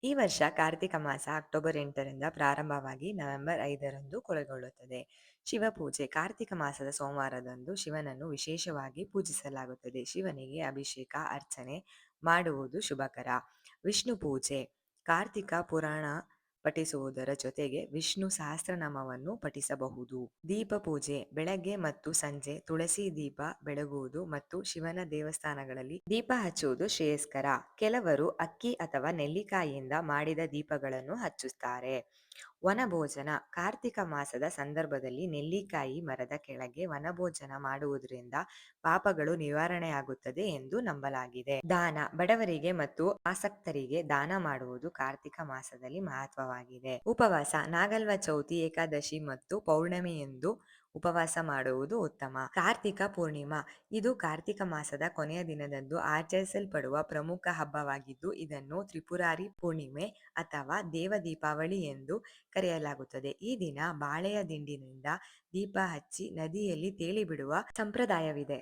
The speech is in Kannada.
ಈ ವರ್ಷ ಕಾರ್ತಿಕ ಮಾಸ ಅಕ್ಟೋಬರ್ 8ರಿಂದ ಪ್ರಾರಂಭವಾಗಿ ನವೆಂಬರ್ 5ರಂದು ಕೊನೆಗೊಳ್ಳುತ್ತದೆ. ಶಿವಪೂಜೆ ಕಾರ್ತಿಕ ಮಾಸದ ಸೋಮವಾರದಂದು ಶಿವನನ್ನು ವಿಶೇಷವಾಗಿ ಪೂಜಿಸಲಾಗುತ್ತದೆ. ಶಿವನಿಗೆ ಅಭಿಷೇಕ, ಅರ್ಚನೆ ಮಾಡುವುದು ಶುಭಕರ. ವಿಷ್ಣು ಪೂಜೆ ಕಾರ್ತಿಕ ಪುರಾಣ ಪಠಿಸುವುದರ ಜೊತೆಗೆ ವಿಷ್ಣು ಸಹಸ್ರನಾಮವನ್ನು ಪಠಿಸಬಹುದು. ದೀಪ ಪೂಜೆ ಬೆಳಗ್ಗೆ ಮತ್ತು ಸಂಜೆ ತುಳಸಿ ದೀಪ ಬೆಳಗುವುದು ಮತ್ತು ಶಿವನ ದೇವಸ್ಥಾನಗಳಲ್ಲಿ ದೀಪ ಹಚ್ಚುವುದು ಶ್ರೇಯಸ್ಕರ. ಕೆಲವರು ಅಕ್ಕಿ ಅಥವಾ ನೆಲ್ಲಿಕಾಯಿಯಿಂದ ಮಾಡಿದ ದೀಪಗಳನ್ನು ಹಚ್ಚುತ್ತಾರೆ. ವನಭೋಜನ ಕಾರ್ತಿಕ ಮಾಸದ ಸಂದರ್ಭದಲ್ಲಿ ನೆಲ್ಲಿಕಾಯಿ ಮರದ ಕೆಳಗೆ ವನಭೋಜನ ಮಾಡುವುದರಿಂದ ಪಾಪಗಳು ನಿವಾರಣೆಯಾಗುತ್ತದೆ ಎಂದು ನಂಬಲಾಗಿದೆ. ದಾನ ಬಡವರಿಗೆ ಮತ್ತು ಆಸಕ್ತರಿಗೆ ದಾನ ಮಾಡುವುದು ಕಾರ್ತಿಕ ಮಾಸದಲ್ಲಿ ಮಹತ್ವವಾಗಿದೆ. ಉಪವಾಸ ನಾಗಲ್ವ ಚೌತಿ, ಏಕಾದಶಿ ಮತ್ತು ಪೌರ್ಣಮಿಯಂದು ಉಪವಾಸ ಮಾಡುವುದು ಉತ್ತಮ. ಕಾರ್ತಿಕ ಪೂರ್ಣಿಮಾ ಇದು ಕಾರ್ತಿಕ ಮಾಸದ ಕೊನೆಯ ದಿನದಂದು ಆಚರಿಸಲ್ಪಡುವ ಪ್ರಮುಖ ಹಬ್ಬವಾಗಿದ್ದು ಇದನ್ನು ತ್ರಿಪುರಾರಿ ಪೂರ್ಣಿಮೆ ಅಥವಾ ದೇವ ದೀಪಾವಳಿ ಎಂದು ಕರೆಯಲಾಗುತ್ತದೆ. ಈ ದಿನ ಬಾಳೆಯ ದಿಂಡಿನಿಂದ ದೀಪ ಹಚ್ಚಿ ನದಿಯಲ್ಲಿ ತೇಲಿ ಬಿಡುವ ಸಂಪ್ರದಾಯವಿದೆ.